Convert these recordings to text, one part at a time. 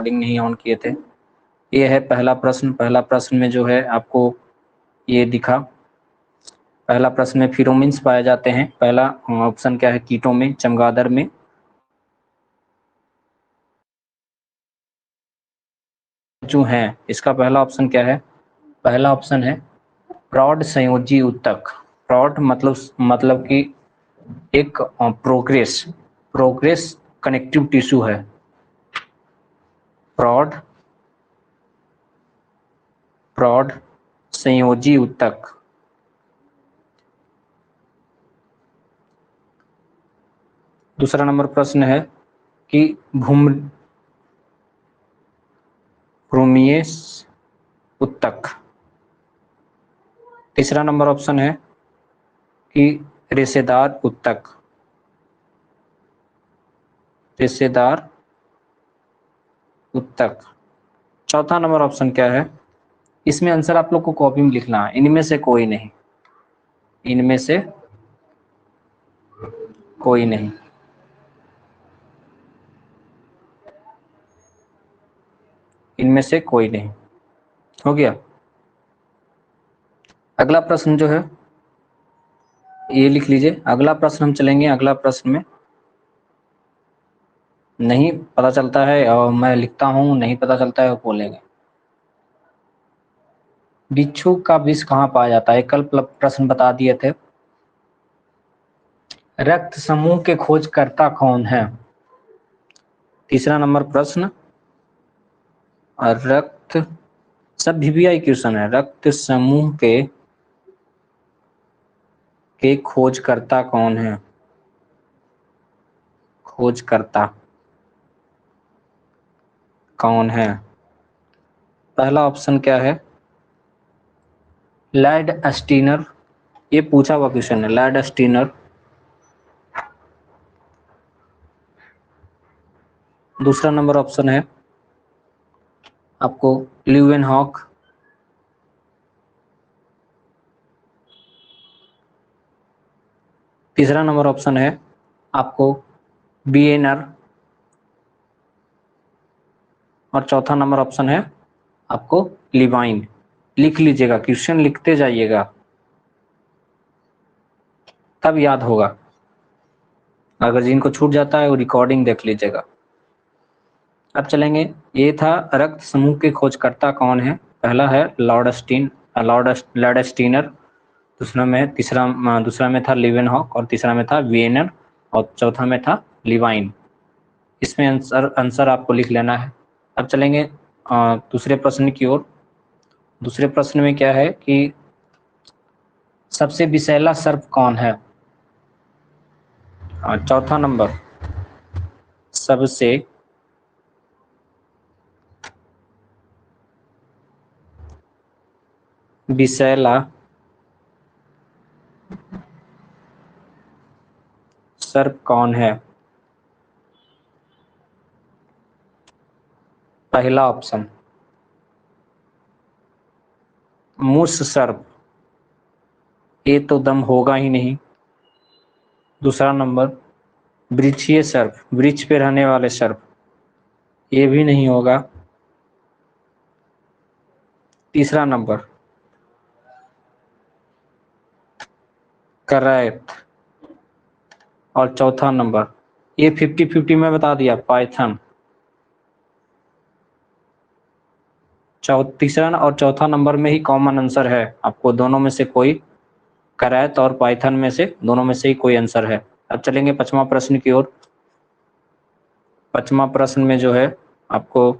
Recording नहीं on किए थे। ये है पहला प्रश्न। पहला प्रश्न में जो है आपको ये दिखा। पहला प्रश्न में फिरोमिन्स पाए जाते हैं। पहला ऑप्शन क्या है? कीटों में, चमगादड़ में। जो है इसका पहला ऑप्शन क्या है? पहला ऑप्शन है प्रौढ़ संयोजी ऊतक। प्रौढ़ मतलब कि एक प्रोग्रेस प्रोग्रेस कनेक्टिव टिश्यू है। प्रौढ़ प्रौढ़ संयोजी ऊतक। दूसरा नंबर प्रश्न है कि भ्रूमीय ऊतक। तीसरा नंबर ऑप्शन है कि रेशेदार ऊतक। रेशेदार ऊतक। चौथा नंबर ऑप्शन क्या है? इसमें आंसर आप लोग को कॉपी में लिखना है, इनमें से कोई नहीं। इनमें से कोई नहीं। इनमें से कोई नहीं। हो गया। अगला प्रश्न जो है ये लिख लीजिए। अगला प्रश्न हम चलेंगे। अगला प्रश्न में नहीं पता चलता है और मैं लिखता हूं, नहीं पता चलता है वो बोलेंगे। बिच्छू का विष कहाँ पाया जाता है? कल प्रश्न बता दिए थे। रक्त समूह के खोजकर्ता कौन है? तीसरा नंबर प्रश्न। और रक्त सब VVI क्वेश्चन है। रक्त समूह के खोजकर्ता कौन है? खोजकर्ता कौन है? पहला ऑप्शन क्या है? Lad Steiner. ये पूछा हुआ क्वेश्चन है, लैड स्टीनर। दूसरा नंबर ऑप्शन है आपको ल्यूवेनहॉक। तीसरा नंबर ऑप्शन है आपको बीएनआर। और चौथा नंबर ऑप्शन है आपको लिवाइन। लिख लीजिएगा, क्वेश्चन लिखते जाइएगा तब याद होगा। अगर जिनको छूट जाता है वो रिकॉर्डिंग देख लीजिएगा। अब चलेंगे। ये था रक्त समूह के खोजकर्ता कौन है। पहला है लॉर्ड स्टीनर। दूसरा में था लिवेनहॉक और तीसरा में था वियनर और चौथा में था लिवाइन। इसमें आंसर आपको लिख लेना है। अब चलेंगे दूसरे प्रश्न की ओर। दूसरे प्रश्न में क्या है कि सबसे विषैला सर्प कौन है? चौथा नंबर सबसे विषैला सर्प कौन है? पहला ऑप्शन मूस सर्प। ये तो दम होगा ही नहीं। दूसरा नंबर वृक्षीय सर्प, वृक्ष पे रहने वाले सर्प। ये भी नहीं होगा। तीसरा नंबर करैत। और चौथा नंबर ये 50-50 में बता दिया, पाइथन। तीसरा और चौथा नंबर में ही कॉमन आंसर है। आपको दोनों में से कोई, करैत और पाइथन में से दोनों में से ही कोई आंसर है। अब चलेंगे पांचवा प्रश्न की ओर। पांचवा प्रश्न में जो है आपको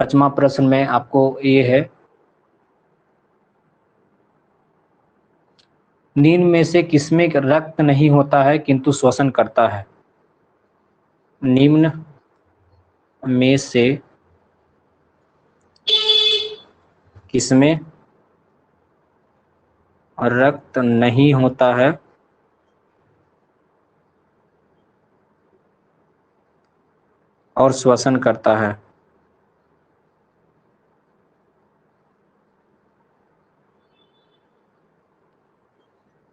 पांचवा प्रश्न में आपको ये है निम्न में से किसमें रक्त नहीं होता है किंतु श्वसन करता है? निम्न में से किसमें रक्त नहीं होता है और श्वसन करता है?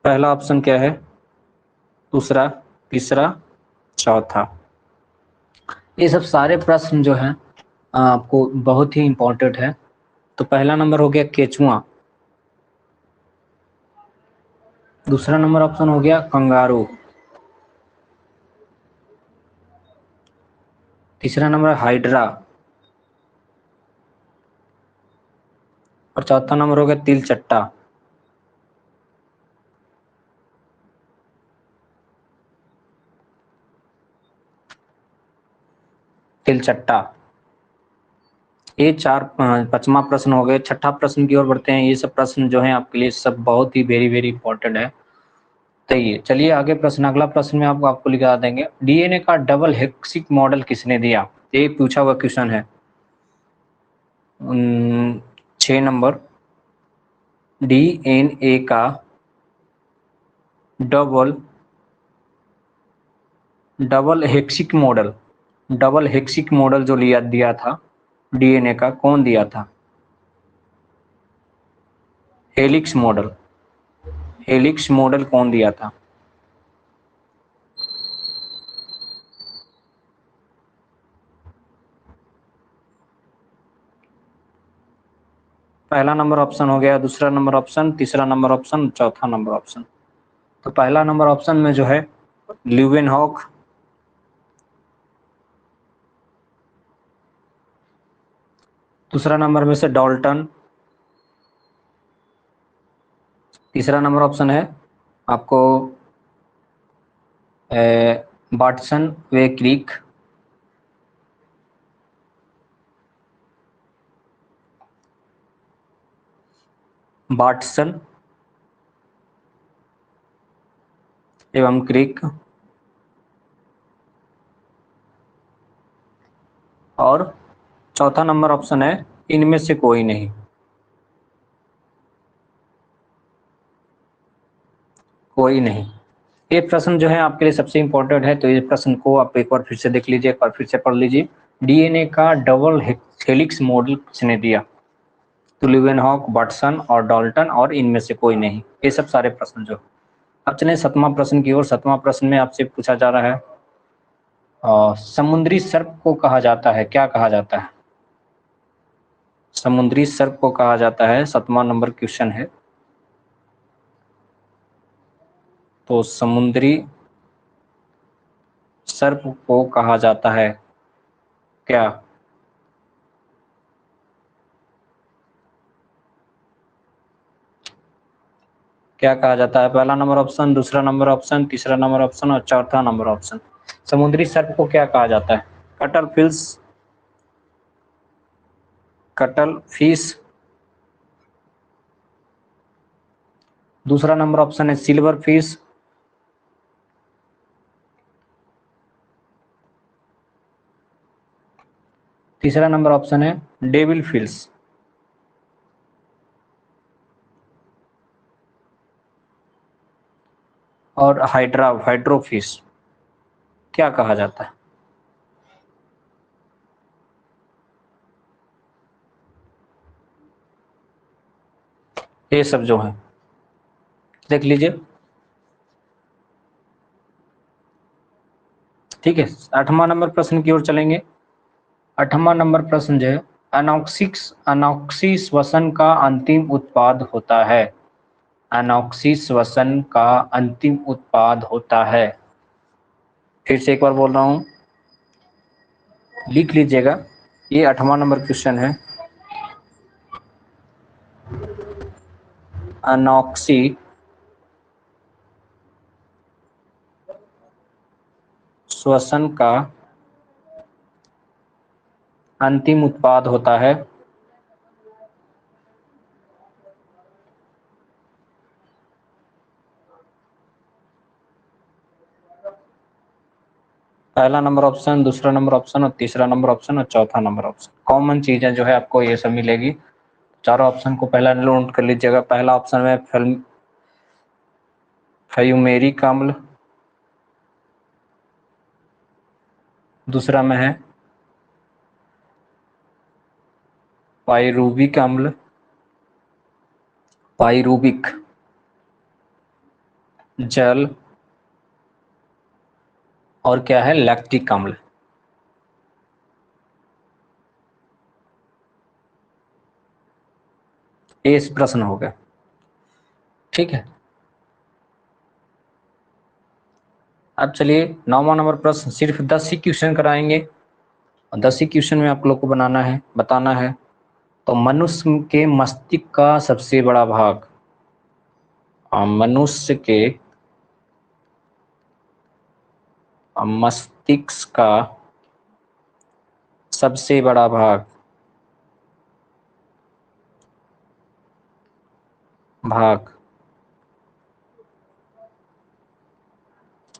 पहला ऑप्शन क्या है? दूसरा, तीसरा, चौथा। ये सब सारे प्रश्न जो हैं आपको बहुत ही इंपॉर्टेंट है। तो पहला नंबर हो गया केचुआ, दूसरा नंबर ऑप्शन हो गया कंगारू, तीसरा नंबर हाइड्रा, और चौथा नंबर हो गया तिलचट्टा। तिलचट्टा। ये चार पांचवा प्रश्न हो गए। छठा प्रश्न की ओर बढ़ते हैं। ये सब प्रश्न जो है आपके लिए सब बहुत ही वेरी वेरी इंपॉर्टेंट है। तो ये चलिए आगे प्रश्न, अगला प्रश्न में आपको लिखा देंगे, डीएनए का डबल हेक्सिक मॉडल किसने दिया? ये पूछा हुआ क्वेश्चन है। 6 नंबर, डीएनए का double double हेक्सिक model, double हेक्सिक model जो लिया दिया था डीएनए का, कौन दिया था? हेलिक्स मॉडल, हेलिक्स मॉडल कौन दिया था? पहला नंबर ऑप्शन हो गया, दूसरा नंबर ऑप्शन, तीसरा नंबर ऑप्शन, चौथा नंबर ऑप्शन। तो पहला नंबर ऑप्शन में जो है ल्यूवेनहॉक, दूसरा नंबर में से डाल्टन, तीसरा नंबर ऑप्शन है आपको वाटसन वे क्रिक, वाटसन एवं क्रिक, और चौथा नंबर ऑप्शन है इनमें से कोई नहीं, कोई नहीं। ये प्रश्न जो है आपके लिए सबसे इंपॉर्टेंट है, तो ये प्रश्न को आप एक बार फिर से देख लीजिए, एक बार फिर से पढ़ लीजिए। डीएनए का डबल हेलिक्स मॉडल किसने दिया? तो ल्यूवेनहॉक, वाटसन और डाल्टन, और इनमें से कोई नहीं। ये सब सारे प्रश्न जो। अब चलें सातवां प्रश्न की ओर। सातवां प्रश्न में आपसे पूछा जा रहा है समुद्री सर्प को कहा जाता है, क्या कहा जाता है? समुद्री सर्प को कहा जाता है, सातवां नंबर क्वेश्चन है। तो समुद्री सर्प को कहा जाता है क्या? क्या कहा जाता है? पहला नंबर ऑप्शन, दूसरा नंबर ऑप्शन, तीसरा नंबर ऑप्शन और चौथा नंबर ऑप्शन। समुद्री सर्प को क्या कहा जाता है? कटल फिश, कटल फिश, दूसरा नंबर ऑप्शन है सिल्वर फिश, तीसरा नंबर ऑप्शन है डेविल फिश, और हाइड्रोफिश क्या कहा जाता है? ये सब जो है देख लीजिए। ठीक है, 8वां नंबर प्रश्न की ओर चलेंगे। 8वां नंबर प्रश्न जो है, अनॉक्सी श्वसन का अंतिम उत्पाद होता है। अनॉक्सी श्वसन का अंतिम उत्पाद होता है। फिर से एक बार बोल रहा हूं, लिख लीजिएगा। ये 8वां नंबर क्वेश्चन है। अनॉक्सी श्वसन का अंतिम उत्पाद होता है पहला नंबर ऑप्शन, दूसरा नंबर ऑप्शन और तीसरा नंबर ऑप्शन और चौथा नंबर ऑप्शन। कॉमन चीजें जो है आपको ये सब मिलेगी। चारों ऑप्शन को पहला नोट कर लीजिएगा। पहला ऑप्शन में फ्यूमेरिक अम्ल, दूसरा में है पाइरूबिक अम्ल, पाइरूबिक जल, और क्या है लैक्टिक अम्ल। ये इस प्रश्न हो गया। ठीक है, अब चलिए 9वां नंबर प्रश्न, सिर्फ 10 ही क्वेश्चन कराएंगे और 10 ही क्वेश्चन में आप लोग को बनाना है, बताना है। तो मनुष्य के मस्तिष्क का सबसे बड़ा भाग, मनुष्य के मस्तिष्क का सबसे बड़ा भाग भाग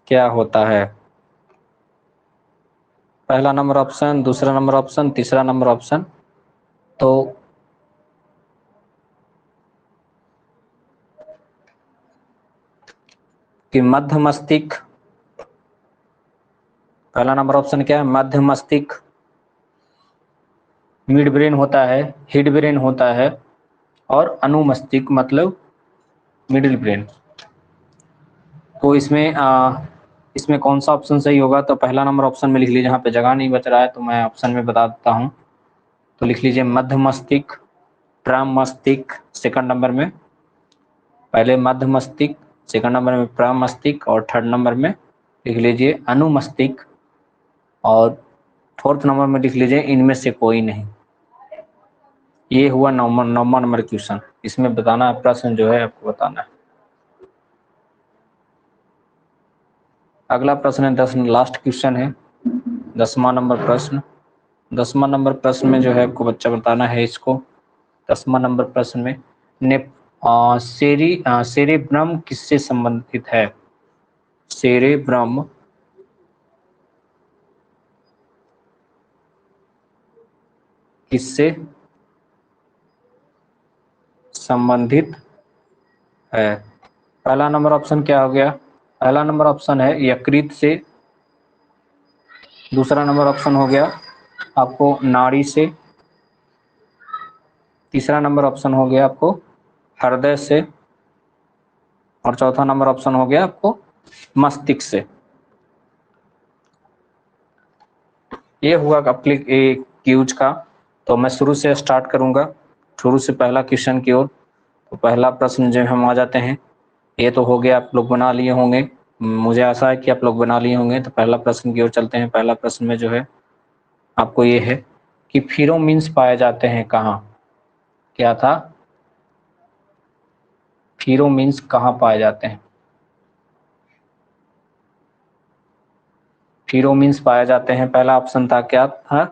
क्या होता है? पहला नंबर ऑप्शन, दूसरा नंबर ऑप्शन, तीसरा नंबर ऑप्शन। तो कि मध्य मस्तिष्क, पहला नंबर ऑप्शन क्या है? मध्य मस्तिष्क, मिड ब्रेन होता है, हिड ब्रेन होता है, और अनुमस्तिष्क मतलब मिडिल ब्रेन। तो इसमें कौन सा ऑप्शन सही होगा? तो पहला नंबर ऑप्शन में लिख लीजिए, यहाँ पे जगह नहीं बच रहा है तो मैं ऑप्शन में बता देता हूँ। तो लिख लीजिए मध्य मस्तिष्क, प्राम मस्तिष्क सेकंड नंबर में, पहले मध्य मस्तिष्क, सेकंड नंबर में प्राम मस्तिष्क, और थर्ड नंबर में लिख लीजिए अनुमस्तिष्क, और फोर्थ नंबर में लिख लीजिए इनमें से कोई नहीं। ये हुआ नौवां नंबर क्वेश्चन। इसमें बताना है, प्रश्न जो है आपको बताना है। अगला प्रश्न है 10, लास्ट क्वेश्चन है 10वां नंबर प्रश्न। 10वां नंबर प्रश्न में जो है आपको बच्चा बताना है इसको। 10वां नंबर प्रश्न में ने सेरेब्रम किससे संबंधित है? सेरेब्रम किससे संबंधित है? पहला नंबर ऑप्शन क्या हो गया? पहला नंबर ऑप्शन है यकृत से, दूसरा नंबर ऑप्शन हो गया आपको नाड़ी से, तीसरा नंबर ऑप्शन हो गया आपको हृदय से, और चौथा नंबर ऑप्शन हो गया आपको मस्तिष्क से। ये हुआ क्यूज का। तो मैं शुरू से स्टार्ट करूंगा, शुरू से पहला क्वेश्चन की ओर। तो पहला प्रश्न जो हम आ जाते हैं, ये तो हो गया, आप लोग बना लिए होंगे, मुझे आशा है कि आप लोग बना लिए होंगे। तो पहला प्रश्न की ओर चलते हैं। पहला प्रश्न में जो है आपको ये है कि फिरोमीन्स पाए जाते हैं कहाँ? क्या था? फिरोमीन्स कहाँ पाए जाते हैं? फिरोमीन्स पाए जाते हैं, पहला ऑप्शन था, क्या था?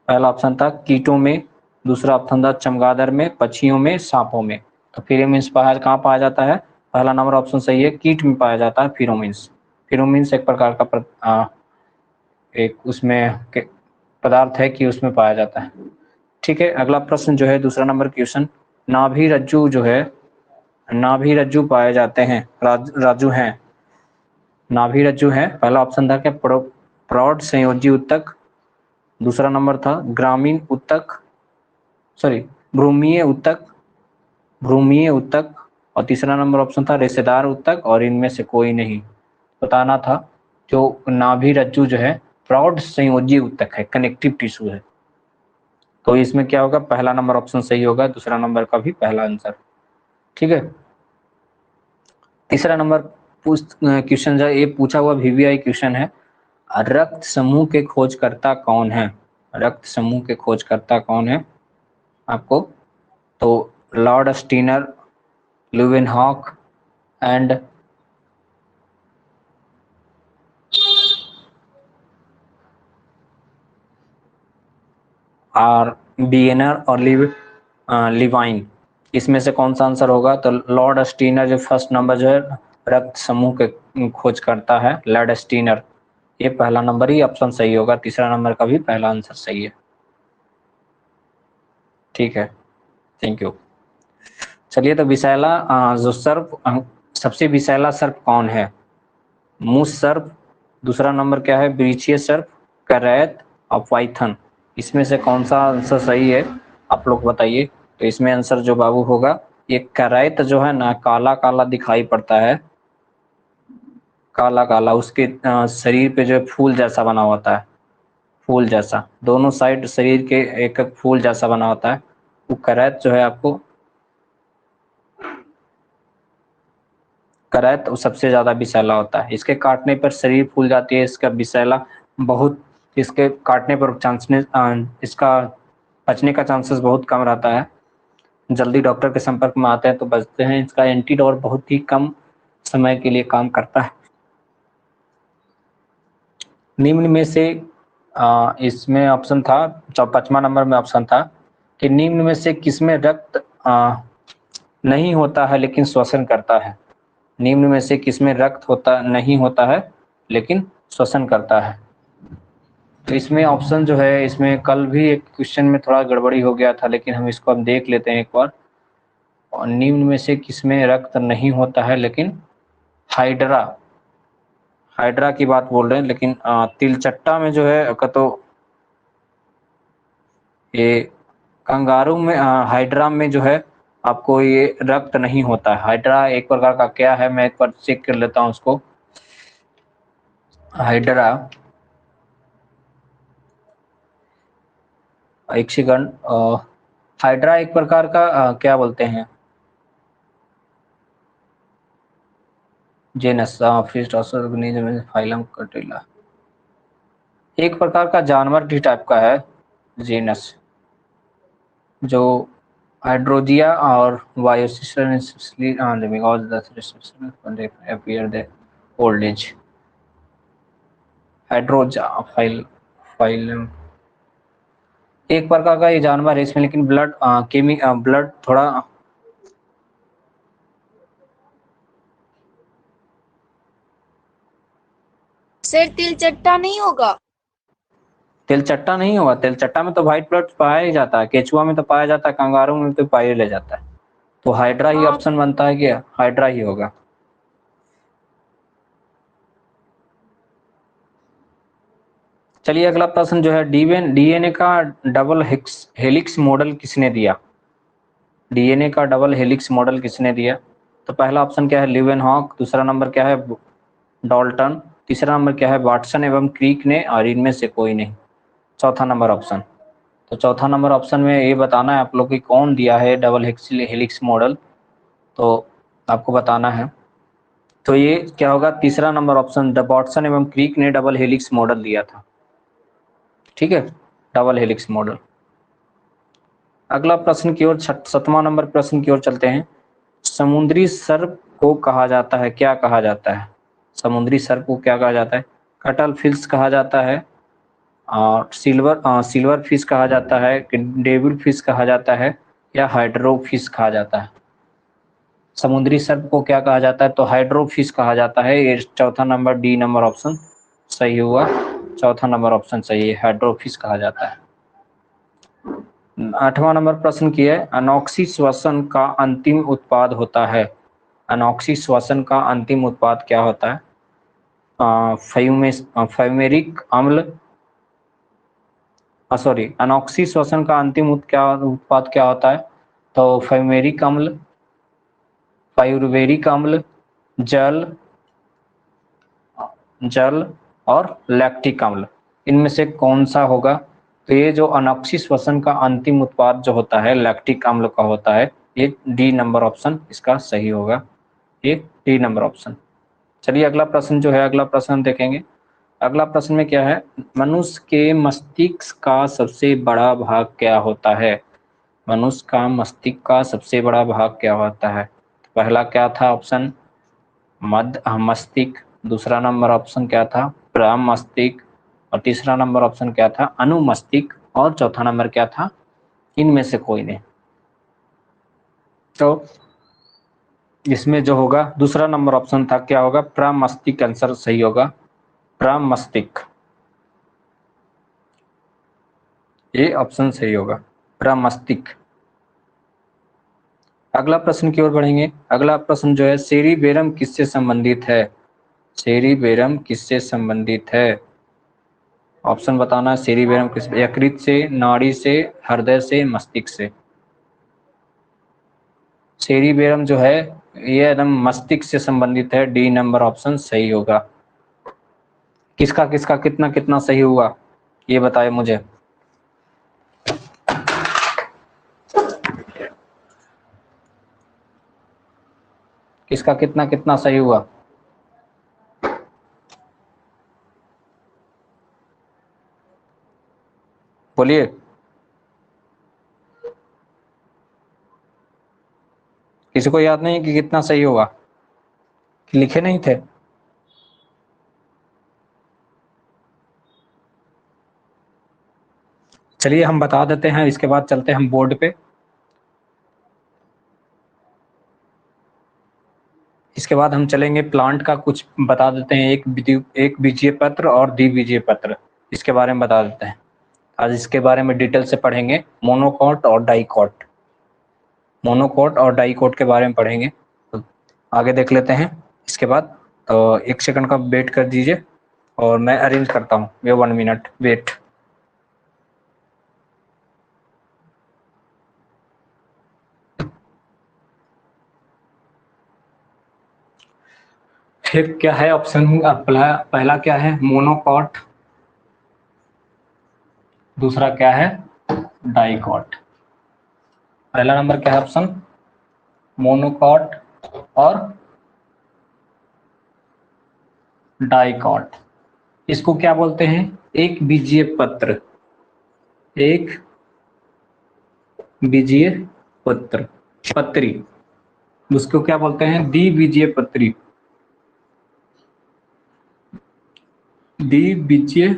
पहला ऑप्शन था कीटों में, दूसरा ऑप्शन था चमगादड़ में, पक्षियों में, सांपों में। तो फिरोमीन्स पाया कहाँ पाया जाता है? पहला नंबर ऑप्शन सही है, कीट में पाया जाता है फिरोमीन्स। फिरोमीन्स एक प्रकार का एक उसमें पदार्थ है कि उसमें पाया जाता है। ठीक है, अगला प्रश्न जो है दूसरा नंबर क्वेश्चन, नाभि रज्जु जो है, नाभि रज्जु पाए जाते हैं, राजू हैं, नाभि रज्जु है। पहला ऑप्शन था क्या प्रौढ़ संयोजी उत्तक, दूसरा नंबर था ग्रामीण उत्तक, सॉरी भ्रूमीय उत्तक, भ्रूमीय उत्तक, और तीसरा नंबर ऑप्शन था रेशेदार उत्तक, और इनमें से कोई नहीं। बताना था जो नाभि रज्जु जो है प्रौढ़ संयोजी उत्तक है, कनेक्टिव टिश्यू है। तो इसमें क्या होगा? पहला नंबर ऑप्शन सही होगा, दूसरा नंबर का भी पहला आंसर। ठीक है, तीसरा नंबर क्वेश्चन जो ये पूछा हुआ वीवीआई क्वेश्चन है, रक्त समूह के खोजकर्ता कौन है? रक्त समूह के खोजकर्ता कौन है आपको? तो लॉर्ड स्टीनर, लुवेनहॉक, एंड आर बीएनर और लिवाइन। इसमें से कौन सा आंसर होगा? तो लॉर्ड स्टीनर जो फर्स्ट नंबर जो है रक्त समूह के खोज करता है, लॉर्ड स्टीनर, ये पहला नंबर ही ऑप्शन सही होगा, तीसरा नंबर का भी पहला आंसर सही है। ठीक है, थैंक यू। चलिए, तो विषैला जो सर्प, सबसे विषैला सर्प कौन है? मूस सर्प, दूसरा नंबर क्या है वृक्षीय सर्प, करैत, और पाइथन। इसमें से कौन सा आंसर सही है आप लोग बताइए। तो इसमें आंसर जो बाबू होगा, ये करैत जो है ना, काला काला दिखाई पड़ता है, काला काला, उसके शरीर पे जो है फूल जैसा बना होता है, फूल जैसा, दोनों साइड शरीर के एक एक फूल जैसा बना होता है, तो करैत जो है आपको, करैत सबसे ज्यादा विषैला होता है। इसके काटने पर शरीर फूल जाती है। इसका विषैला बहुत, इसके काटने पर चांसेस, इसका बचने का चांसेस बहुत कम रहता है। जल्दी डॉक्टर के संपर्क में आते हैं तो बचते हैं। इसका एंटीडोट बहुत ही कम समय के लिए काम करता है। निम्न में से इसमें ऑप्शन था, 5वां नंबर में ऑप्शन था कि निम्न में से किसमें रक्त नहीं होता है लेकिन श्वसन करता है। निम्न में से किसमें रक्त होता नहीं होता है लेकिन श्वसन करता है। तो इसमें ऑप्शन जो है, इसमें कल भी एक क्वेश्चन में थोड़ा गड़बड़ी हो गया था, लेकिन हम इसको अब देख लेते हैं एक बार। और निम्न में से किसमें रक्त नहीं होता है लेकिन हाइड्रा, हाइड्रा की बात बोल रहे हैं, लेकिन तिलचट्टा में जो है तो ये कंगारू में, हाइड्रा में जो है आपको ये रक्त नहीं होता है। हाइड्रा एक प्रकार का क्या है, मैं एक बार चेक कर लेता हूँ उसको। हाइड्रा, एक सेकंड, हाइड्रा एक प्रकार का क्या बोलते हैं, जेनस, फिश ऑर्गेनिज्म, फाइलम कटेला, एक प्रकार का जानवर की टाइप का है जेनस, जो हाइड्रोजिया और ओल्ड एज, हाइड्रोजा फाइलम एक प्रकार का ये जानवर है। इसमें लेकिन ब्लड ब्लड थोड़ा, सर तिलचट्टा नहीं होगा? तिलचट्टा नहीं होगा। तिलचट्टा में तो व्हाइट ब्लड पाया ही जाता है, केचुआ में तो पाया जाता है, कंगारू में तो पाया ले जाता है। तो हाइड्रा ही हाँ। ऑप्शन बनता है कि हाइड्रा ही होगा। चलिए अगला प्रश्न जो है, डीएनए का डबल हेलिक्स मॉडल किसने दिया। डीएनए का डबल हेलिक्स मॉडल किसने दिया। तो पहला ऑप्शन क्या है, लीवेनहॉक, दूसरा नंबर क्या है, डाल्टन, तीसरा नंबर क्या है, वाटसन एवं क्रिक ने, और इनमें से कोई नहीं, चौथा नंबर ऑप्शन। तो चौथा नंबर ऑप्शन में ये बताना है आप लोग कि कौन दिया है डबल हेलिक्स मॉडल, तो आपको बताना है। तो ये क्या होगा, तीसरा नंबर ऑप्शन, द वाटसन एवं क्रिक ने डबल हेलिक्स मॉडल दिया था। ठीक है, डबल हेलिक्स मॉडल। अगला प्रश्न की ओर, 7वां नंबर प्रश्न की ओर चलते हैं। समुद्री सर्प को कहा जाता है, क्या कहा जाता है। समुद्री सर्प को क्या कहा जाता है, कटल फिश कहा जाता है, और सिल्वर फिश कहा जाता है, डेविल फिश कहा जाता है, या हाइड्रो फिश कहा जाता है। समुद्री सर्प को क्या कहा जाता है, तो हाइड्रो फिश कहा जाता है। ये चौथा नंबर, डी नंबर ऑप्शन सही हुआ। चौथा नंबर ऑप्शन सही है, हाइड्रो फिश कहा जाता है। 8वां नंबर प्रश्न की है, अनॉक्सी श्वसन का अंतिम उत्पाद होता है। अनॉक्सी श्वसन का अंतिम उत्पाद क्या होता है, फ्यूमेरिक अम्ल, सॉरी, अनॉक्सी श्वसन का अंतिम उत्पाद क्या होता है, तो फ्यूमेरिक अम्ल, पायुर्वेरिक अम्ल, जल जल और लैक्टिक अम्ल, इनमें से कौन सा होगा। तो ये जो अनॉक्सी श्वसन का अंतिम उत्पाद जो होता है लैक्टिक अम्ल का होता है। ये डी नंबर ऑप्शन इसका सही होगा, ये डी नंबर ऑप्शन। चलिए अगला प्रश्न जो है, अगला प्रश्न देखेंगे। अगला प्रश्न में क्या है, मनुष्य के मस्तिष्क का सबसे बड़ा भाग क्या होता है। मनुष्य का मस्तिष्क का सबसे बड़ा भाग क्या होता है। पहला क्या था ऑप्शन, मध्य मस्तिष्क, दूसरा नंबर ऑप्शन क्या था, प्राम मस्तिष्क, और तीसरा नंबर ऑप्शन क्या था, अनुमस्तिष्क, और चौथा नंबर क्या था, इनमें से कोई नहीं। तो इसमें जो होगा दूसरा नंबर ऑप्शन था, क्या होगा, प्राम मस्तिष्क आंसर सही होगा, प्राम मस्तिष्क, ये ऑप्शन सही होगा, प्राम मस्तिष्क। अगला प्रश्न की ओर बढ़ेंगे। अगला प्रश्न जो है, सेरिबेरम किससे संबंधित है। सेरिबेरम किससे संबंधित है, ऑप्शन बताना है। सेरिबेरम किस, यकृत से, नाड़ी से, हृदय से, मस्तिष्क से। सेरिबेरम जो है ये एकदम मस्तिष्क से संबंधित है, डी नंबर ऑप्शन सही होगा। किसका किसका कितना कितना सही हुआ ये बताए मुझे। इसका कितना कितना सही हुआ? बोलिए। किसी को याद नहीं कि कितना सही होगा? लिखे नहीं थे? चलिए हम बता देते हैं, इसके बाद चलते हैं हम बोर्ड पे। इसके बाद हम चलेंगे प्लांट का कुछ बता देते हैं, एक बीजीय पत्र और द्विबीजीय पत्र, इसके बारे में बता देते हैं। आज इसके बारे में डिटेल से पढ़ेंगे, मोनोकॉट और डाइकॉट, मोनोकॉट और डाइकॉट के बारे में पढ़ेंगे। तो आगे देख लेते हैं। इसके बाद तो 1 सेकंड का वेट कर दीजिए और मैं अरेंज करता हूँ। ये 1 मिनट वेट। फिर क्या है ऑप्शन? पहला क्या है? मोनोकॉट। दूसरा क्या है? डाइकॉट। पहला नंबर क्या है ऑप्शन? मोनोकॉट और डाइकॉट। इसको क्या बोलते हैं? एक बीजीय पत्र, एक बीजीय पत्र, पत्री। उसको क्या बोलते हैं? द्विबीजीय पत्री, द्विबीजीय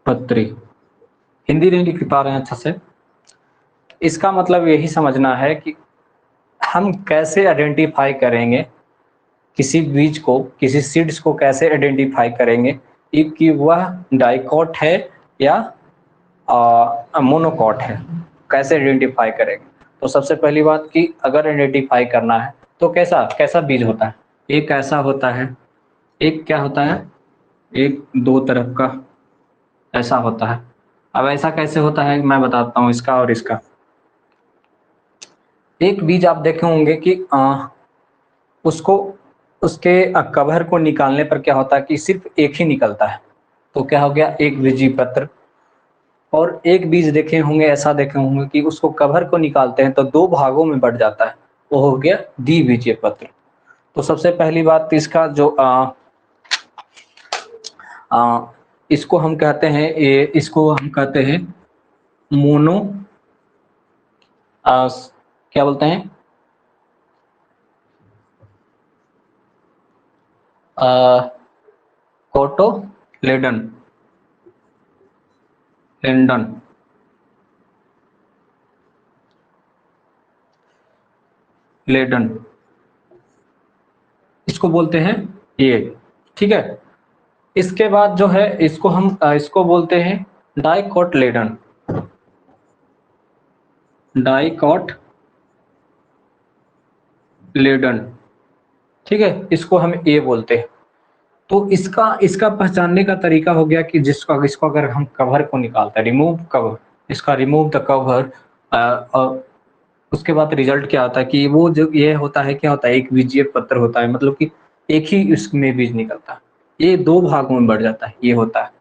पत्री। हिंदी नहीं लिख पा रहे हैं अच्छा से। इसका मतलब यही समझना है कि हम कैसे आइडेंटिफाई करेंगे किसी बीज को, किसी सीड्स को कैसे आइडेंटिफाई करेंगे कि वह डाइकॉट है या मोनोकॉट है, कैसे आइडेंटिफाई करेंगे? तो सबसे पहली बात कि अगर आइडेंटिफाई करना है तो कैसा कैसा बीज होता है? एक ऐसा होता है, एक क्या होता है, एक दो तरफ का ऐसा होता है। अब ऐसा कैसे होता है मैं बताता हूँ, इसका और इसका। एक बीज आप देखे होंगे कि उसको उसके कवर को निकालने पर क्या होता है कि सिर्फ एक ही निकलता है, तो क्या हो गया? एक बीजीय पत्र। और एक बीज देखे होंगे, ऐसा देखे होंगे कि उसको कवर को निकालते हैं तो 2 भागों में बढ़ जाता है, वो हो गया द्विबीजीय पत्र। तो सबसे पहली बात इसका जो इसको हम कहते हैं, इसको हम कहते हैं मोनो, क्या बोलते हैं, कोटोलेडन, लेंडन। लेडन इसको बोलते हैं ये, ठीक है। इसके बाद जो है इसको हम इसको बोलते हैं डाइकोटलेडन, डाइकोट लेडन, ठीक है। इसको हम ए बोलते हैं। तो इसका इसका पहचानने का तरीका हो गया कि जिसको इसको अगर हम कवर को निकालते हैं, रिमूव कवर, इसका रिमूव द कवर, उसके बाद रिजल्ट क्या आता है कि वो जो ये होता है, क्या होता है, एक बीजीय पत्र होता है, मतलब कि एक ही इसमें बीज निकलता है, ये 2 भागों में बढ़ जाता है, ये होता है।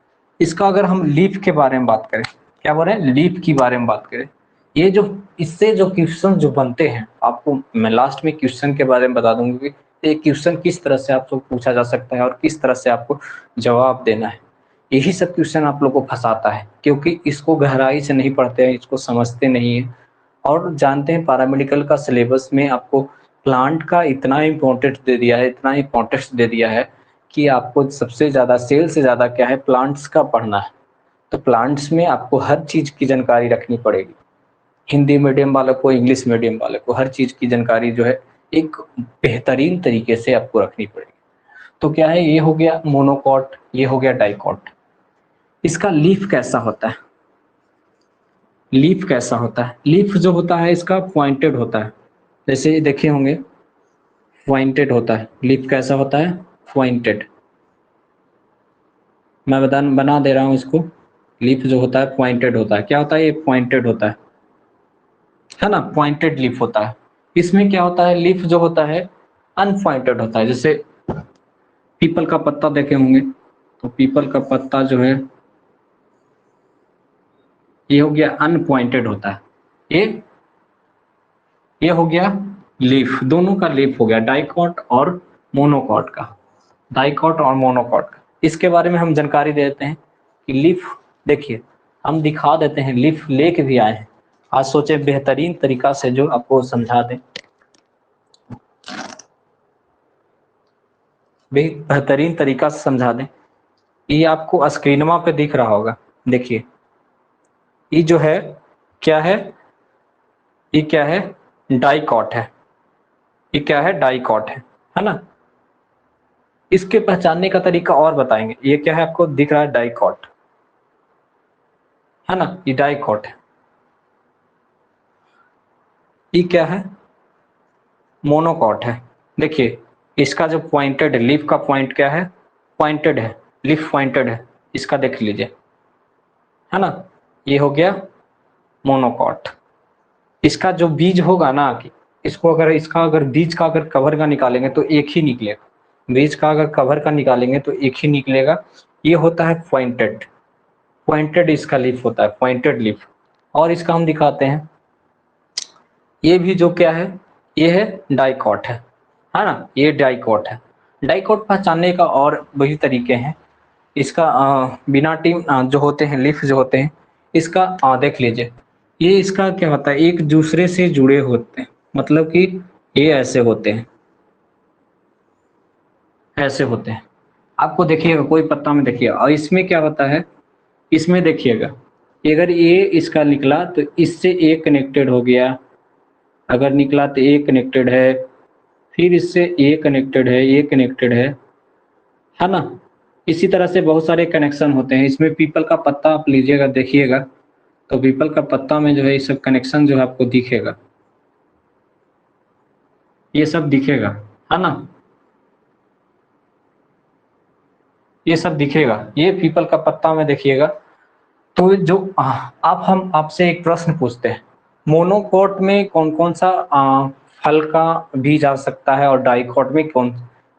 इसका अगर हम लीफ के बारे में बात करें, क्या बोल रहे हैं, लीफ की बारे में बात करें, ये जो इससे जो क्वेश्चन जो बनते हैं, आपको मैं लास्ट में क्वेश्चन के बारे में बता दूंगी कि ये क्वेश्चन किस तरह से आपको पूछा जा सकता है और किस तरह से आपको जवाब देना है। यही सब क्वेश्चन आप लोग को फंसाता है, क्योंकि इसको गहराई से नहीं पढ़ते हैं, इसको समझते नहीं है। और जानते हैं पैरामेडिकल का सिलेबस में आपको प्लांट का इतना इम्पोर्टेंस दे दिया है, इतना इम्पोर्टेंस दे दिया है कि आपको सबसे ज़्यादा, सेल से ज़्यादा क्या है, प्लांट्स का पढ़ना है। तो प्लांट्स में आपको हर चीज़ की जानकारी रखनी पड़ेगी। हिंदी मीडियम वालों को, इंग्लिश मीडियम वालों को, हर चीज़ की जानकारी जो है एक बेहतरीन तरीके से आपको रखनी पड़ेगी। तो क्या है, ये हो गया मोनोकॉट, ये हो गया डाइकॉट। इसका लीफ कैसा होता है? लीफ कैसा होता है? लीफ जो होता है इसका पॉइंटेड होता है, जैसे देखे होंगे पॉइंटेड होता है। लीफ कैसा होता है? पॉइंटेड। मैं बना दे रहा हूँ इसको। लीफ जो होता है पॉइंटेड होता है। क्या होता है? ये पॉइंटेड होता है ना, पॉइंटेड लीफ होता है। इसमें क्या होता है, लीफ जो होता है अनपॉइंटेड होता है। जैसे पीपल का पत्ता देखे होंगे, तो पीपल का पत्ता जो है ये हो गया अनपॉइंटेड होता है। ये हो गया लीफ, दोनों का लीफ हो गया, डाइकॉट और मोनोकॉट का, डाइकॉट और मोनोकॉट का। इसके बारे में हम जानकारी दे देते हैं कि लीफ, देखिए हम दिखा देते हैं, लीफ लेके भी आए हैं। आज सोचे बेहतरीन तरीका से जो आपको समझा दें, बेहतरीन तरीका से समझा दें। ये आपको स्क्रीनमा पे दिख रहा होगा, देखिए ये जो है क्या है, ये क्या है, डाइकॉट है, ये क्या है, डाइकॉट है ना। इसके पहचानने का तरीका और बताएंगे। ये क्या है, आपको दिख रहा है डाइकॉट, है ना, ये डाइकॉट है। ये क्या है, मोनोकॉट है। देखिए इसका जो पॉइंटेड है, लीफ का पॉइंट क्या है, पॉइंटेड है, लीफ पॉइंटेड है, इसका देख लीजिए, है ना। ये हो गया मोनोकॉट। इसका जो बीज होगा ना, कि इसको अगर इसका अगर बीज का अगर कवर का निकालेंगे तो एक ही निकलेगा, बीज का अगर कवर का निकालेंगे तो एक ही निकलेगा। ये होता है पॉइंटेड, पॉइंटेड इसका लीफ होता है, पॉइंटेड लीफ। और इसका हम दिखाते हैं, ये भी जो क्या है, ये है डाइकॉट है ना, ये डाइकॉट है। डाइकॉट पहचानने का और वही तरीके हैं। इसका बिना टीम जो होते हैं, लीफ जो होते हैं, इसका देख लीजिए, ये इसका क्या होता है, एक दूसरे से जुड़े होते हैं, मतलब कि ये ऐसे होते हैं, ऐसे होते हैं। आपको देखिएगा कोई पत्ता में देखिए, और इसमें क्या होता है, इसमें देखिएगा, अगर ये इसका निकला तो इससे ए कनेक्टेड हो गया, अगर निकला तो ए कनेक्टेड है, फिर इससे ए कनेक्टेड है, ये कनेक्टेड है ना। इसी तरह से बहुत सारे कनेक्शन होते हैं। इसमें पीपल का पत्ता आप लीजिएगा, देखिएगा तो पीपल का पत्ता में जो है ये सब कनेक्शन जो है आपको दिखेगा, ये सब दिखेगा, है ना, ये सब दिखेगा, ये पीपल का पत्ता में देखिएगा। तो जो आप हम आपसे एक प्रश्न पूछते हैं, मोनोकॉट में कौन कौन सा फल का बीज आ सकता है और डाइकॉट में कौन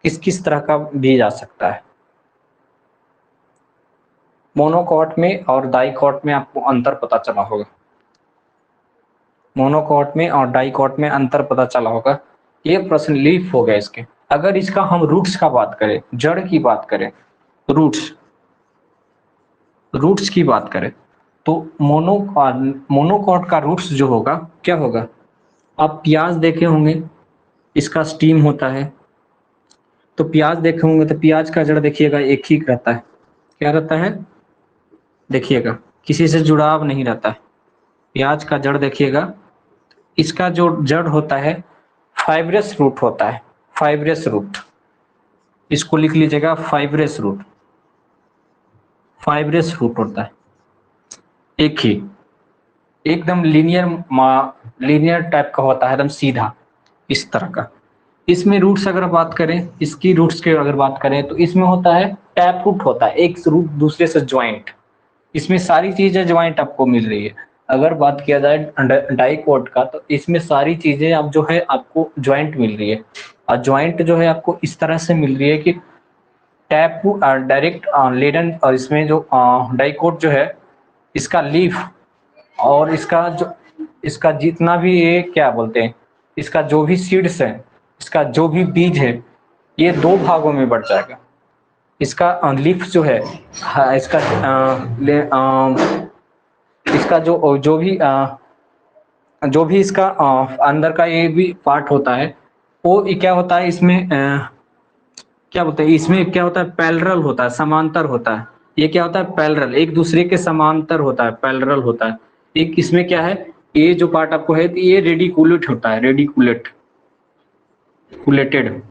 किस किस तरह का बीज आ सकता है। मोनोकॉट में और डाइकॉट में आपको अंतर पता चला होगा, मोनोकॉट में और डाइकॉट में अंतर पता चला होगा। ये प्रश्न लीफ हो गया इसके। अगर इसका हम रूट्स का बात करें, जड़ की बात करें, रूट्स, रूट्स की बात करें तो मोनोकॉट का रूट्स जो होगा क्या होगा, आप प्याज देखे होंगे, इसका स्टीम होता है, तो प्याज देखे होंगे तो प्याज का जड़ देखिएगा एक ही रहता है, क्या रहता है, देखिएगा किसी से जुड़ाव नहीं रहता है। प्याज का जड़ देखिएगा, इसका जो जड़ होता है फाइब्रस रूट होता है, फाइब्रस रूट, इसको लिख लीजिएगा, फाइब्रस रूट, फाइब्रस रूट होता है, एक ही, एकदम लीनियर टाइप का होता है, एकदम सीधा इस तरह का। इसमें रूट्स अगर बात करें, इसकी रूट्स की अगर बात करें तो इसमें होता है टैप रूट होता है, एक रूट दूसरे से ज्वाइंट, इसमें सारी चीजें ज्वाइंट आपको मिल रही है। अगर बात किया जाए डाइकॉट का तो इसमें सारी चीजें आप जो है आपको ज्वाइंट मिल रही है, और ज्वाइंट जो है आपको इस तरह से मिल रही है कि टैप डायरेक्ट लेडन, और इसमें जो डाइकॉट जो है इसका लीफ और इसका जितना भी ये क्या बोलते हैं, इसका जो भी सीड्स है, इसका जो भी बीज है, ये दो भागों में बढ़ जाएगा। इसका लीफ जो है, इसका जो भी इसका अंदर का ये भी पार्ट होता है, वो क्या होता है इसमें, क्या बोलते हैं, इसमें क्या होता है, पैरेलल होता है, समांतर होता है। ये क्या होता है, पैरेलल, एक दूसरे के समांतर होता है, पैरेलल होता है। एक इसमें क्या है, ये जो पार्ट आपको है ये रेडिकुलेट होता है, रेडिकुलेट, कुलेटेड।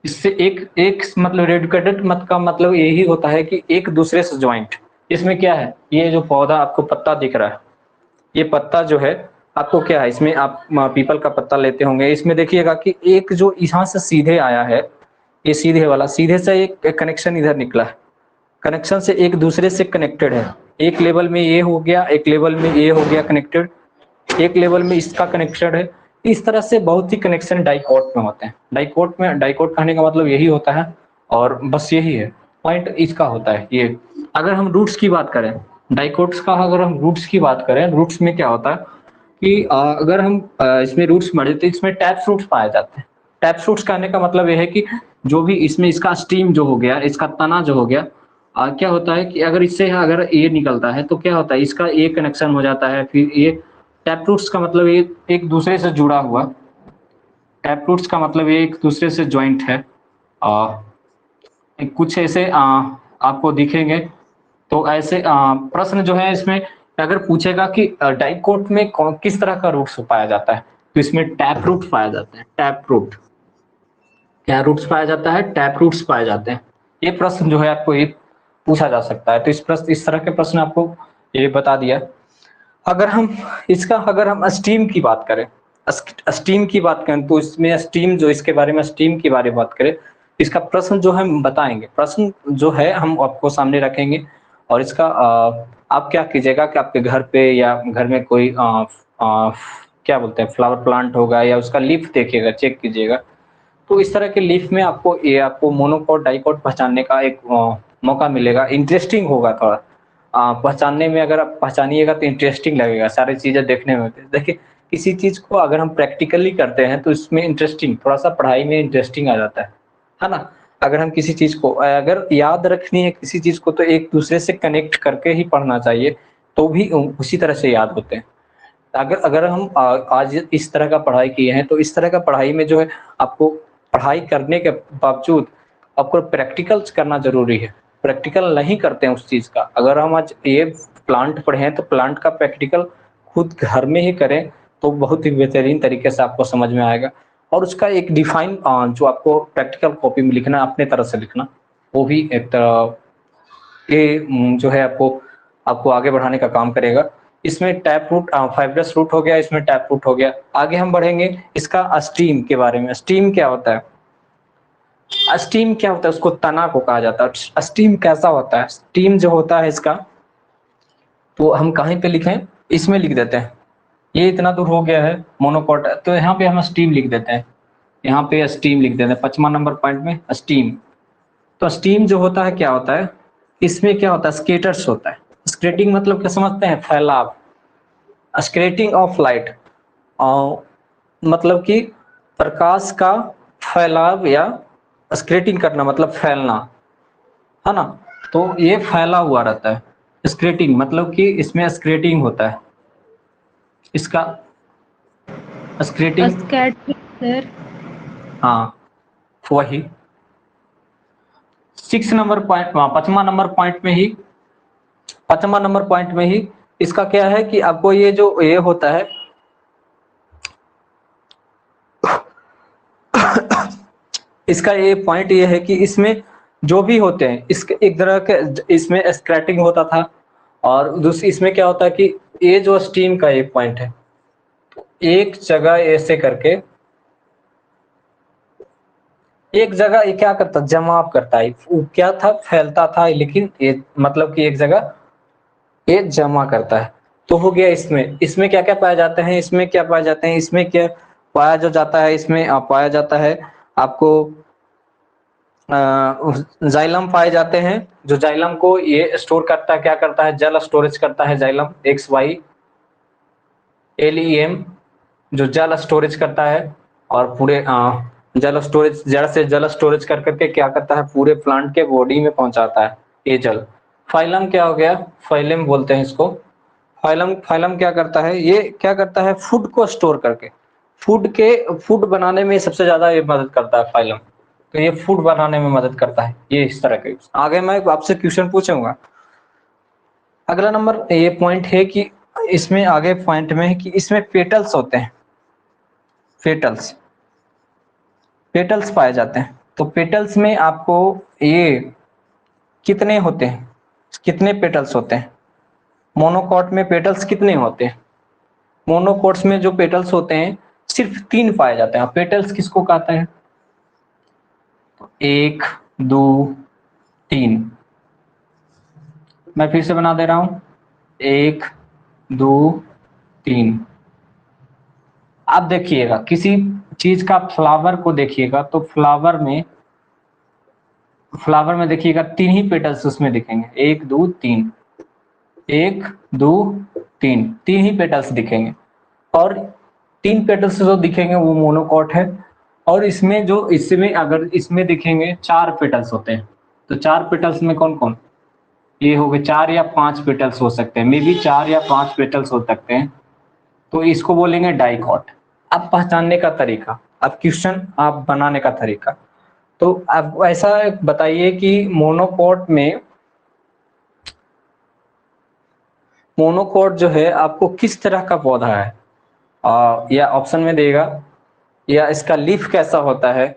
इससे एक मतलब रेडिकुलेटेड मत का मतलब यही होता है कि एक दूसरे से ज्वाइंट। इसमें क्या है, ये जो पौधा आपको पत्ता दिख रहा है, ये पत्ता जो है आपको क्या है, इसमें आप पीपल का पत्ता लेते होंगे, इसमें देखिएगा कि एक जो यहाँ से सीधे आया है, ये सीधे वाला, सीधे से एक कनेक्शन इधर निकला है, कनेक्शन से एक दूसरे से कनेक्टेड है। एक लेवल में ये हो गया, एक लेवल में ये हो गया कनेक्टेड, एक लेवल में इसका कनेक्शन है। इस तरह से बहुत ही कनेक्शन डाइकॉट में होते हैं। डाइकॉट कहने का मतलब यही होता है, और बस यही है पॉइंट इसका होता है ये। अगर हम रूट्स की बात करें, डाइकॉट्स का अगर हम रूट्स की बात करें, रूट्स में क्या होता है कि अगर हम इसमें रूट्स बढ़े तो इसमें टैप फ्रूट्स पाए जाते हैं। टैप फ्रूट्स कहने का मतलब ये है कि जो भी इसमें इसका स्टीम जो हो गया, इसका तना जो हो गया, क्या होता है कि अगर इससे अगर ये निकलता है तो क्या होता है, इसका ये कनेक्शन हो जाता है, फिर ये टैप फ्रूट्स का मतलब ये एक दूसरे से जुड़ा हुआ, टैप फ्रूट्स का मतलब ये एक दूसरे से जॉइंट है। कुछ ऐसे आपको दिखेंगे। तो ऐसे प्रश्न जो है इसमें अगर पूछेगा कि डाइकोट में किस तरह का रूट्स पाया जाता है, तो इसमें टैप रूट पाया जाता है। टैप रूट, क्या रूट्स पाया जाता है? टैप रूट्स पाए जाते हैं। ये प्रश्न जो है आपको ये पूछा जा सकता है। तो इस तरह के प्रश्न आपको ये बता दिया। अगर हम स्टीम की बात करें, स्टीम की बात करें तो इसमें स्टीम जो इसके बारे में स्टीम के बारे में बात करें, इसका प्रश्न जो है हम बताएंगे, प्रश्न जो है हम आपको सामने रखेंगे। और इसका आप क्या कीजिएगा कि आपके घर पे या घर में कोई क्या बोलते हैं फ्लावर प्लांट होगा या उसका लीफ देखिएगा, चेक कीजिएगा। तो इस तरह के लीफ में आपको मोनोकोट डाइकोट पहचानने का एक मौका मिलेगा। इंटरेस्टिंग होगा थोड़ा पहचानने में। अगर आप पहचानिएगा तो इंटरेस्टिंग लगेगा, सारी चीजें देखने में होती है। देखिए, किसी चीज को अगर हम प्रैक्टिकली करते हैं तो इसमें इंटरेस्टिंग, थोड़ा सा पढ़ाई में इंटरेस्टिंग आ जाता है ना। अगर हम किसी चीज को अगर याद रखनी है किसी चीज को, तो एक दूसरे से कनेक्ट करके ही पढ़ना चाहिए, तो भी उसी तरह से याद होते हैं। अगर अगर हम आज इस तरह का पढ़ाई किए हैं, तो इस तरह का पढ़ाई में जो है आपको पढ़ाई करने के बावजूद आपको प्रैक्टिकल्स करना जरूरी है। प्रैक्टिकल नहीं करते हैं उस चीज का। अगर हम आज ये प्लांट पढ़े हैं तो प्लांट का प्रैक्टिकल खुद घर में ही करें, तो बहुत ही बेहतरीन तरीके से आपको समझ में आएगा। और उसका एक डिफाइन जो आपको प्रैक्टिकल कॉपी में लिखना, अपने तरह से लिखना, वो भी एक तरह ये जो है आपको आपको आगे बढ़ाने का काम करेगा। इसमें टैप रूट फाइब्रस रूट हो गया, इसमें टैप रूट हो गया। आगे हम बढ़ेंगे इसका स्टीम के बारे में। स्टीम क्या होता है? स्टीम क्या होता है? उसको तना को कहा जाता है। स्टीम कैसा होता है? स्टीम जो होता है इसका, तो हम कहीं पे लिखें, इसमें लिख देते हैं। ये इतना दूर हो गया है मोनोकोट, तो यहाँ पे हम स्टीम लिख देते हैं। यहाँ पे स्टीम लिख देते हैं 5वां नंबर पॉइंट में स्टीम। तो स्टीम जो होता है क्या होता है, इसमें क्या होता है? स्केटर्स होता है। स्केटिंग मतलब क्या समझते हैं? फैलाव, स्केटिंग ऑफ लाइट, और मतलब कि प्रकाश का फैलाव, या स्केटिंग करना मतलब फैलना, है ना। तो ये फैला हुआ रहता है। स्केटिंग मतलब कि इसमें स्केटिंग होता है, इसका स्केटिंग। Skating sir. हाँ, वही 6 नंबर पॉइंट, 5वां नंबर पॉइंट में ही इसका क्या है कि आपको ये जो ये होता है इसका ये पॉइंट ये है कि इसमें जो भी होते हैं, इसके एक तरह के इसमें स्क्रैटिंग होता था। और दूसरी इसमें क्या होता है कि ये जो स्टीम का एक पॉइंट है, तो एक जगह ऐसे करके एक जगह ये क्या करता, जमाव करता है। वो क्या था? फैलता था, लेकिन ये मतलब कि एक जगह ये जमा करता है। तो हो गया इसमें क्या क्या पाए जाते हैं? इसमें क्या पाए जाते हैं? इसमें क्या पाया जो जाता है? इसमें पाया जाता है आपको जाइलम पाए जाते हैं। जो जाइलम को ये स्टोर करता है, क्या करता है? जल स्टोरेज करता है जाइलम, XYLEM, जो जल स्टोरेज करता है। और पूरे जल स्टोरेज, जड़ से जल स्टोरेज कर करके क्या करता है? पूरे प्लांट के बॉडी में पहुंचाता है ये जल। फाइलम क्या हो गया? फाइलम बोलते हैं इसको। फाइलम क्या करता है? ये क्या करता है? फूड को स्टोर करके, फूड बनाने में सबसे ज्यादा ये मदद करता है फाइलम। तो ये फूड बनाने में मदद करता है। ये इस तरह के। आगे मैं आपसे क्वेश्चन पूछूंगा। अगला नंबर ये पॉइंट है कि इसमें आगे पॉइंट में है कि इसमें पेटल्स होते हैं। पेटल्स पाए जाते हैं। तो पेटल्स में आपको ये कितने होते हैं? कितने पेटल्स होते हैं? मोनोकोट में पेटल्स कितने होते हैं? मोनोकोट्स में जो पेटल्स होते हैं सिर्फ 3 पाए जाते हैं। पेटल्स किसको कहते हैं? 1 2 3। मैं फिर से बना दे रहा हूं, 1 2 3। आप देखिएगा किसी चीज का फ्लावर को देखिएगा, तो फ्लावर में देखिएगा 3 ही पेटल्स उसमें दिखेंगे। 1 2 3, 1 2 3, 3 ही पेटल्स दिखेंगे। और 3 पेटल्स जो दिखेंगे वो मोनोकॉट है। और इसमें अगर इसमें दिखेंगे 4 पेटल्स होते हैं, तो 4 पेटल्स में कौन कौन, ये हो गए 4 या 5 पेटल्स हो सकते हैं, मे बी 4 या 5 पेटल्स हो सकते हैं, तो इसको बोलेंगे डाइकॉट। अब पहचानने का तरीका, अब क्वेश्चन आप बनाने का तरीका, तो अब ऐसा बताइए कि मोनोकॉट जो है आपको किस तरह का पौधा है, या ऑप्शन में देगा, या इसका लीफ कैसा होता है,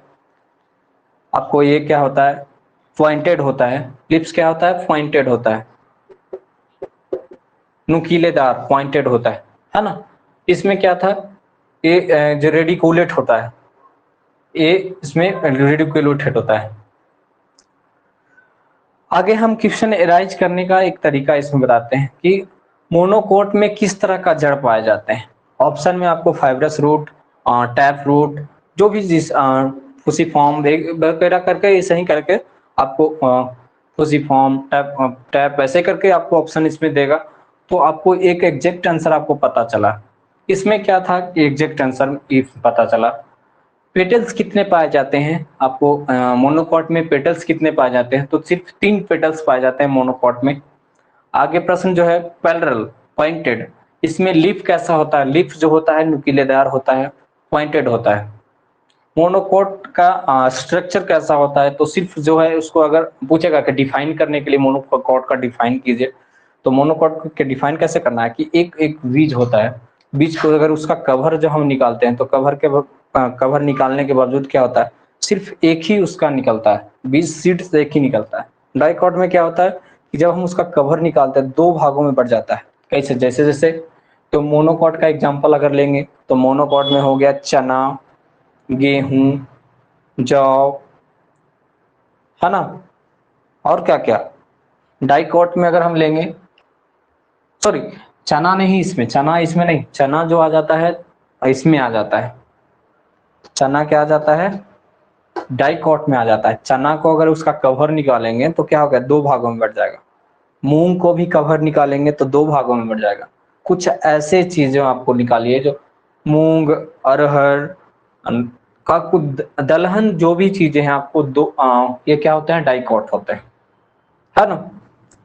आपको ये क्या होता है, पॉइंटेड होता है, लिप्स क्या होता है, पॉइंटेड होता है, नुकीलेदार पॉइंटेड होता है ना। इसमें क्या था, ये जो रेडिकुलेट होता है, ये इसमें रेडिकुलेटेड होता है। आगे हम क्वेश्चन एराइज करने का एक तरीका इसमें बताते हैं कि मोनोकोट में किस तरह का जड़ पाए जाते हैं। ऑप्शन में आपको फाइब्रस रूट, टैप रूट, जो भी जिस फुसीफॉर्म वगैरह करके ऐसे ही करके आपको फुसीफॉर्म टैप ऐसे करके आपको ऑप्शन इसमें देगा, तो आपको एक एग्जैक्ट आंसर आपको पता चला। इसमें क्या था कि एग्जैक्ट आंसर पता चला। पेटल्स कितने पाए जाते हैं आपको, मोनोकॉट में पेटल्स कितने पाए जाते हैं, तो सिर्फ 3 पेटल्स पाए जाते हैं मोनोकॉट में। आगे प्रश्न जो है पैरेलल पॉइंटेड, इसमें लीफ कैसा होता है, लीफ जो होता है नुकीलेदार होता है, पॉइंटेड होता है। मोनोकॉट का स्ट्रक्चर कैसा होता है, तो सिर्फ जो है उसको अगर पूछेगा कि डिफाइन करने के लिए मोनोकॉट का डिफाइन कीजिए, तो मोनोकॉट के डिफाइन कैसे करना है कि एक एक बीज होता है, बीज को अगर उसका कवर जो हम निकालते हैं, तो कवर निकालने के बावजूद क्या होता है, सिर्फ एक ही उसका निकलता है, बीज सीड से एक ही निकलता है। डाइकॉट में क्या होता है कि जब हम उसका कवर निकालते हैं 2 भागों में बढ़ जाता है। कैसे, जैसे जैसे, तो मोनोकॉट का एग्जांपल अगर लेंगे तो मोनोकॉट में हो गया चना, गेहूं, जौ, है ना, और क्या क्या। डाइकॉट में अगर हम लेंगे, सॉरी चना नहीं, इसमें नहीं, चना जो आ जाता है इसमें आ जाता है, चना क्या आ जाता है, डाइकॉट में आ जाता है। चना को अगर उसका कवर निकालेंगे तो क्या होगा, 2 भागों में बढ़ जाएगा। मूंग को भी कवर निकालेंगे तो 2 भागों में बढ़ जाएगा। कुछ ऐसे चीजें आपको निकालिए जो मूंग, अरहर का कुछ दलहन, जो भी चीजें हैं आपको ये क्या होते हैं, डाइकॉट होते हैं, है ना।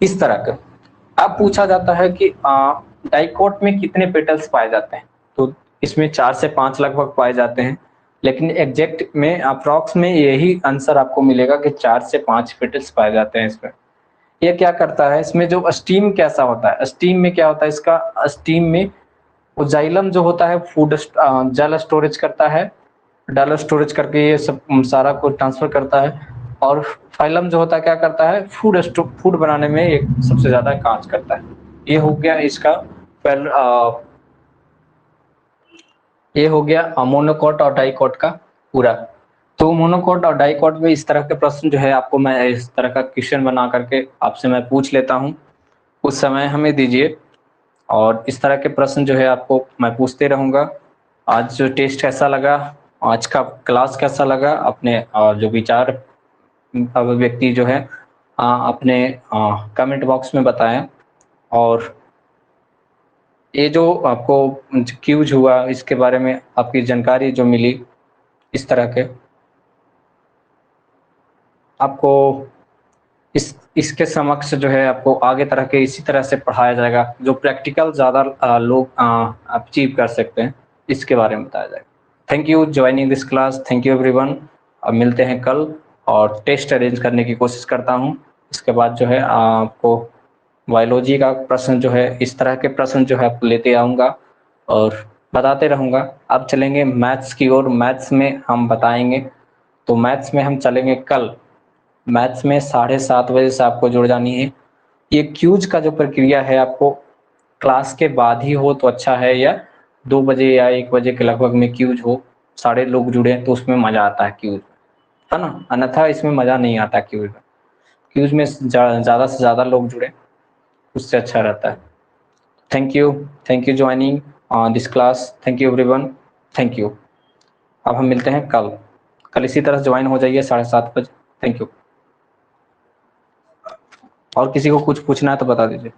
इस तरह का अब पूछा जाता है कि डाइकॉट में कितने पेटल्स पाए जाते हैं, तो इसमें 4 से 5 लगभग पाए जाते हैं, लेकिन एग्जैक्ट में अप्रॉक्स में यही आंसर आपको मिलेगा कि 4 से 5 पेटल्स पाए जाते हैं इसमें। ये क्या करता है, इसमें जो स्टीम कैसा होता है, स्टीम में क्या होता है, इसका स्टीम में जाइलम जो होता है फूड जल स्टोरेज करता है, डल स्टोरेज करके ये सब सारा को ट्रांसफर करता है। और फाइलम जो होता है क्या करता है, फूड बनाने में एक सबसे ज्यादा काज करता है। ये हो गया इसका पहले, ये हो गया मोनोकॉट और डाइकॉट का पूरा। तो मोनोकॉट और डाइकॉट में इस तरह के प्रश्न जो है आपको मैं इस तरह का क्वेश्चन बना करके आपसे मैं पूछ लेता हूँ, उस समय हमें दीजिए, और इस तरह के प्रश्न जो है आपको मैं पूछते रहूंगा। आज जो टेस्ट कैसा लगा, आज का क्लास कैसा लगा, अपने जो विचार अभिव्यक्ति जो है अपने कमेंट बॉक्स में बताएं। और ये जो आपको क्यूज हुआ इसके बारे में आपकी जानकारी जो मिली, इस तरह के आपको इसके समक्ष जो है आपको आगे तरह के इसी तरह से पढ़ाया जाएगा, जो प्रैक्टिकल ज़्यादा लोग अचीव कर सकते हैं, इसके बारे में बताया जाएगा। Thank you joining this class, thank you everyone. अब मिलते हैं कल, और टेस्ट अरेंज करने की कोशिश करता हूँ। इसके बाद जो है आपको बायोलॉजी का प्रश्न जो है, इस तरह के प्रश्न जो है आपको लेते आऊँगा और बताते रहूँगा। अब चलेंगे मैथ्स की ओर, मैथ्स में हम बताएंगे, तो मैथ्स में हम चलेंगे कल। मैथ्स में 7:30 बजे से आपको जुड़ जानी है। ये क्यूज का जो प्रक्रिया है आपको क्लास के बाद ही हो तो अच्छा है, या 2 बजे या 1 बजे के लगभग में क्यूज हो, सारे लोग जुड़े तो उसमें मजा आता है क्यूज, है ना, अन्यथा इसमें मजा नहीं आता क्यूज में। क्यूज में ज़्यादा से ज़्यादा लोग जुड़े, उससे अच्छा रहता है। Thank you joining this class, thank you everyone, thank you. अब हम मिलते हैं कल इसी तरह ज्वाइन हो जाइए 7:30 बजे। Thank you. और किसी को कुछ पूछना है तो बता दीजिए।